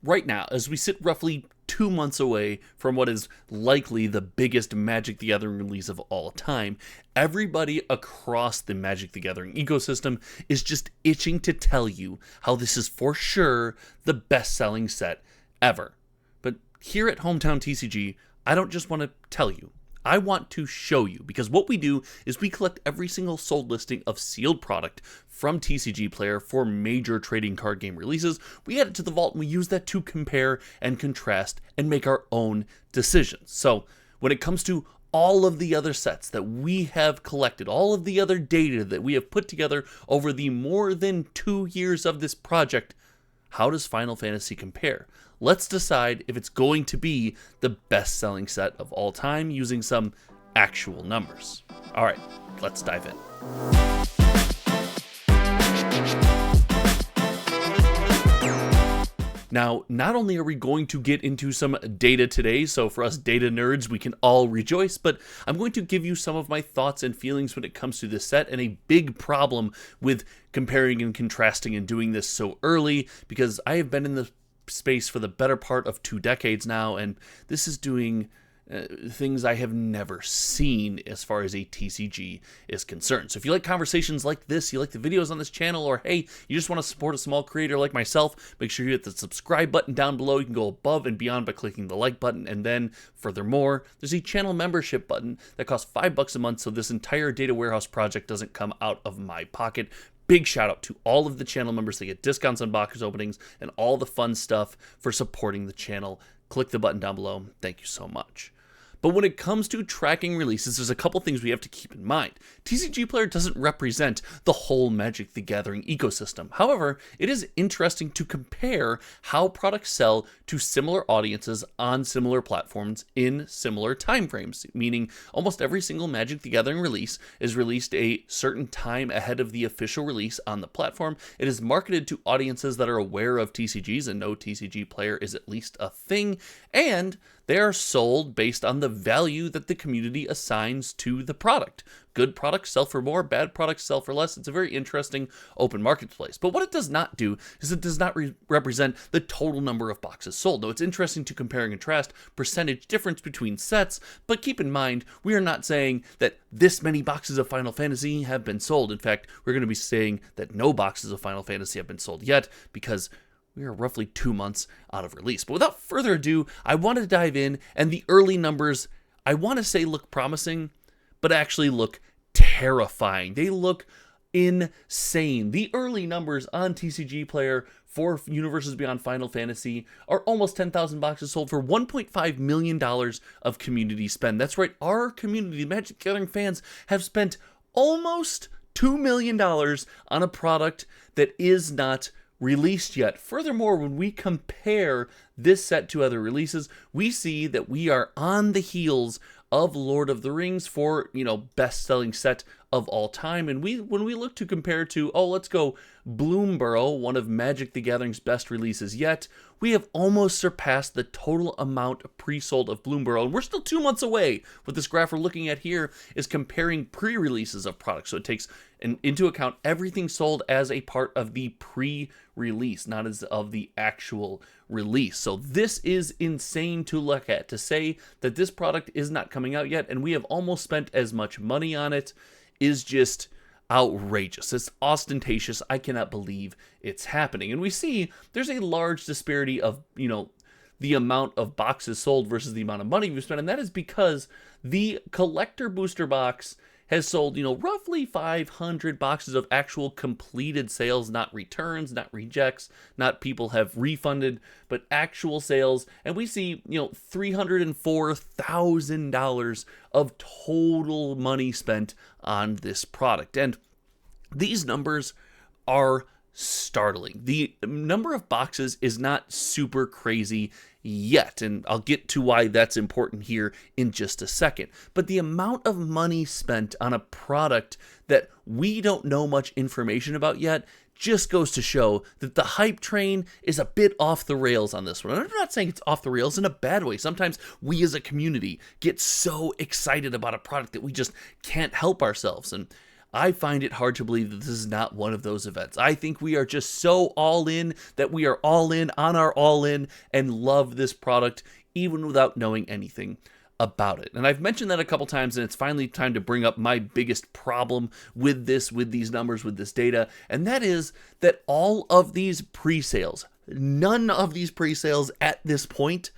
right now, as we sit roughly 2 months away from what is likely the biggest Magic the Gathering release of all time, everybody across the Magic the Gathering ecosystem is just itching to tell you how this is for sure the best-selling set ever. But here at Hometown TCG, I don't just want to tell you. I want to show you, because what we do is we collect every single sold listing of sealed product from TCG Player for major trading card game releases. We add it to the vault and we use that to compare and contrast and make our own decisions. So when it comes to all of the other sets that we have collected, all of the other data that we have put together over the more than 2 years of this project, how does Final Fantasy compare? Let's decide if it's going to be the best-selling set of all time using some actual numbers. All right, let's dive in. Now, not only are we going to get into some data today, so for us data nerds, we can all rejoice, but I'm going to give you some of my thoughts and feelings when it comes to this set, and a big problem with comparing and contrasting and doing this so early, because I have been in the space for the better part of 2 decades now, and this is doing things I have never seen as far as a TCG is concerned. So if you like conversations like this, you like the videos on this channel, or hey, you just want to support a small creator like myself, make sure you hit the subscribe button down below. You can go above and beyond by clicking the like button, and then furthermore, there's a channel membership button that costs $5 a month, so this entire data warehouse project doesn't come out of my pocket. Big shout out to all of the channel members. They get discounts on box openings and all the fun stuff for supporting the channel. Click the button down below. Thank you so much. But when it comes to tracking releases, there's a couple things we have to keep in mind. TCG Player doesn't represent the whole Magic the Gathering ecosystem. However, it is interesting to compare how products sell to similar audiences on similar platforms in similar timeframes, meaning almost every single Magic the Gathering release is released a certain time ahead of the official release on the platform. It is marketed to audiences that are aware of TCGs and know TCG Player is at least a thing, and they are sold based on the value that the community assigns to the product. Good products sell for more, bad products sell for less. It's a very interesting open marketplace. But what it does not do is it does not represent the total number of boxes sold. Now, it's interesting to compare and contrast percentage difference between sets, but keep in mind, we are not saying that this many boxes of Final Fantasy have been sold. In fact, we're going to be saying that no boxes of Final Fantasy have been sold yet, because we are roughly 2 months out of release. But without further ado, I want to dive in, and the early numbers, I want to say look promising, but actually look terrifying. They look insane. The early numbers on TCG Player for Universes Beyond Final Fantasy are almost 10,000 boxes sold for $1.5 million of community spend. That's right, our community, Magic the Gathering fans, have spent almost $2 million on a product that is not released yet. Furthermore, when we compare this set to other releases, we see that we are on the heels of Lord of the Rings for, best-selling set of all time. And when we look to compare to, let's go Bloomburrow, one of Magic the Gathering's best releases yet, we have almost surpassed the total amount pre-sold of Bloomburrow. And we're still 2 months away. What this graph we're looking at here is comparing pre-releases of products. So it takes into account everything sold as a part of the pre-release, not as of the actual release. So this is insane to look at. To say that this product is not coming out yet and we have almost spent as much money on it is just outrageous. It's ostentatious. I cannot believe it's happening. And we see there's a large disparity of, the amount of boxes sold versus the amount of money we've spent. And that is because the collector booster box has sold, roughly 500 boxes of actual completed sales, not returns, not rejects, not people have refunded, but actual sales. And we see, $304,000 of total money spent on this product. And these numbers are startling. The number of boxes is not super crazy yet, and I'll get to why that's important here in just a second. But the amount of money spent on a product that we don't know much information about yet just goes to show that the hype train is a bit off the rails on this one. And I'm not saying it's off the rails in a bad way. Sometimes we as a community get so excited about a product that we just can't help ourselves. And I find it hard to believe that this is not one of those events. I think we are just so all in that we are all in on our all in and love this product even without knowing anything about it. And I've mentioned that a couple times, and it's finally time to bring up my biggest problem with this, with these numbers, with this data, and that is that all of these pre-sales, none of these pre-sales at this point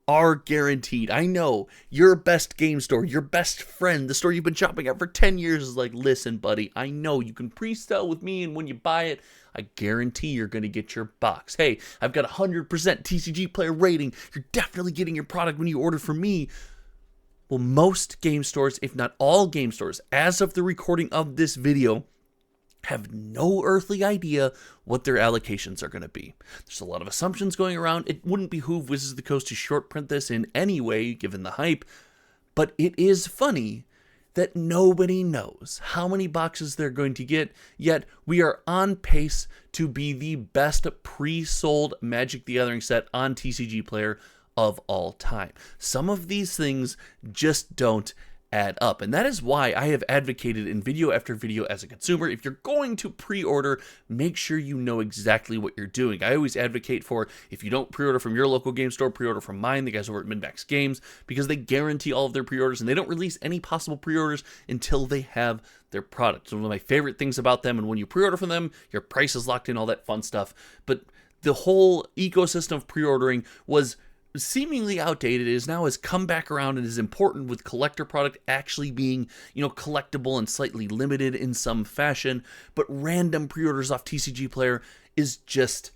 are guaranteed. I know your best game store, your best friend, the store you've been shopping at for 10 years is like, listen, buddy, I know you can pre-sell with me, and when you buy it, I guarantee you're going to get your box. Hey, I've got 100% TCG player rating. You're definitely getting your product when you order from me. Well, most game stores, if not all game stores, as of the recording of this video, have no earthly idea what their allocations are going to be. There's a lot of assumptions going around. It wouldn't behoove Wizards of the Coast to short print this in any way, given the hype, but it is funny that nobody knows how many boxes they're going to get, yet we are on pace to be the best pre-sold Magic the Gathering set on TCG Player of all time. Some of these things just don't add up, and that is why I have advocated in video after video as a consumer, if you're going to pre-order, make sure you know exactly what you're doing. I always advocate for, if you don't pre-order from your local game store, pre-order from mine, the guys over at Min-Max Games, because they guarantee all of their pre-orders, and they don't release any possible pre-orders until they have their product. It's one of my favorite things about them, and when you pre-order from them, your price is locked in, all that fun stuff. But the whole ecosystem of pre-ordering was seemingly outdated. It is now has come back around and is important, with collector product actually being, collectible and slightly limited in some fashion. But random pre-orders off TCG Player is just,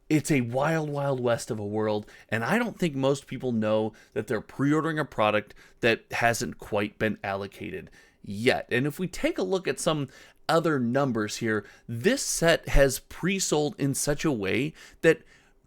it's a wild, wild west of a world. And I don't think most people know that they're pre-ordering a product that hasn't quite been allocated yet. And if we take a look at some other numbers here, this set has pre-sold in such a way that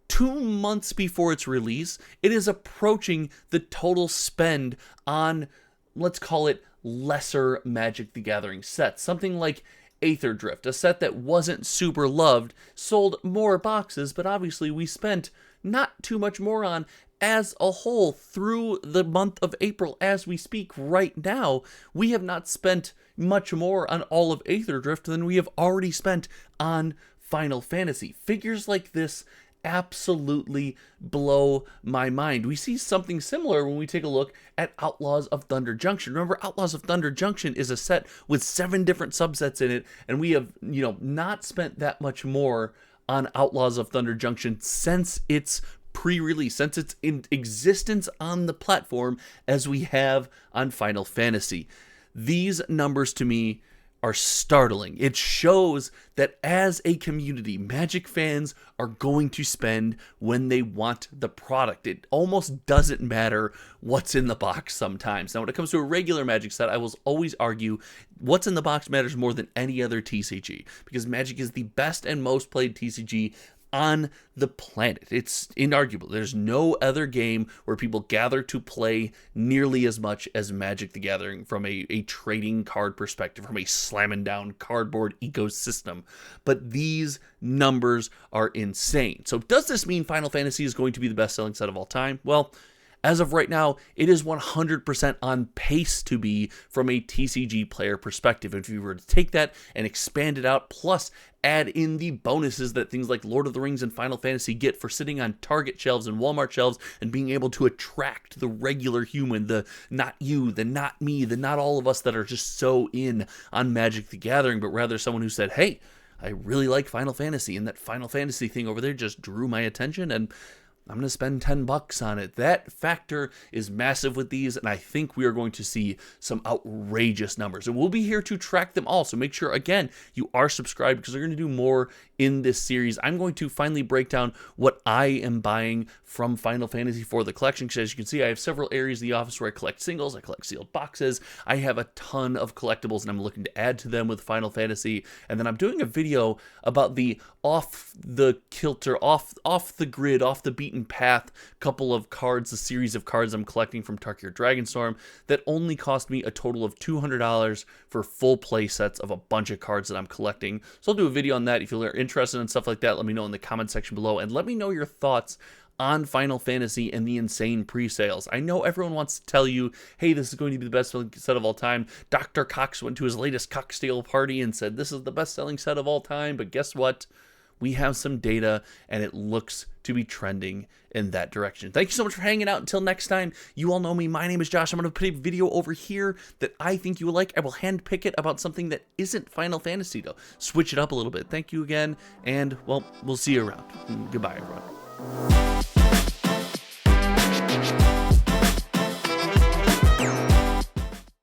2 months before its release, it is approaching the total spend on, let's call it, lesser Magic the Gathering sets. Something like Aether Drift, a set that wasn't super loved, sold more boxes, but obviously we spent not too much more on as a whole through the month of April. As we speak right now, we have not spent much more on all of Aether Drift than we have already spent on Final Fantasy. Figures like this absolutely blow my mind. We see something similar when we take a look at Outlaws of Thunder Junction. Remember, Outlaws of Thunder Junction is a set with 7 different subsets in it, and we have, not spent that much more on Outlaws of Thunder Junction since its pre-release, since its in existence on the platform, as we have on Final Fantasy. These numbers to me are startling. It shows that as a community, Magic fans are going to spend when they want the product. It almost doesn't matter what's in the box sometimes. Now, when it comes to a regular Magic set, I will always argue what's in the box matters more than any other TCG, because Magic is the best and most played TCG on the planet. It's inarguable. There's no other game where people gather to play nearly as much as Magic the Gathering from a trading card perspective, from a slamming down cardboard ecosystem. But these numbers are insane. So does this mean Final Fantasy is going to be the best-selling set of all time? Well, as of right now, it is 100% on pace to be from a TCG player perspective. If you were to take that and expand it out, plus add in the bonuses that things like Lord of the Rings and Final Fantasy get for sitting on Target shelves and Walmart shelves and being able to attract the regular human, the not you, the not me, the not all of us that are just so in on Magic the Gathering, but rather someone who said, hey, I really like Final Fantasy, and that Final Fantasy thing over there just drew my attention, and I'm going to spend $10 on it. That factor is massive with these, and I think we are going to see some outrageous numbers. And we'll be here to track them all, so make sure, again, you are subscribed, because we're going to do more in this series. I'm going to finally break down what I am buying from Final Fantasy for the collection, because as you can see, I have several areas of the office where I collect singles, I collect sealed boxes, I have a ton of collectibles, and I'm looking to add to them with Final Fantasy. And then I'm doing a video about the off the kilter, off the grid, off the beaten path couple of cards, a series of cards I'm collecting from Tarkir Dragonstorm that only cost me a total of $200 for full play sets of a bunch of cards that I'm collecting. So I'll do a video on that. If you're interested in stuff like that, let me know in the comment section below, and let me know your thoughts on Final Fantasy and the insane pre-sales. I know everyone wants to tell you, hey, this is going to be the best-selling set of all time. Dr. Cox went to his latest cocktail party and said this is the best-selling set of all time, but guess what? We have some data, and it looks to be trending in that direction. Thank you so much for hanging out. Until next time, you all know me. My name is Josh. I'm going to put a video over here that I think you will like. I will handpick it about something that isn't Final Fantasy, though. Switch it up a little bit. Thank you again, and, well, we'll see you around. Goodbye, everyone.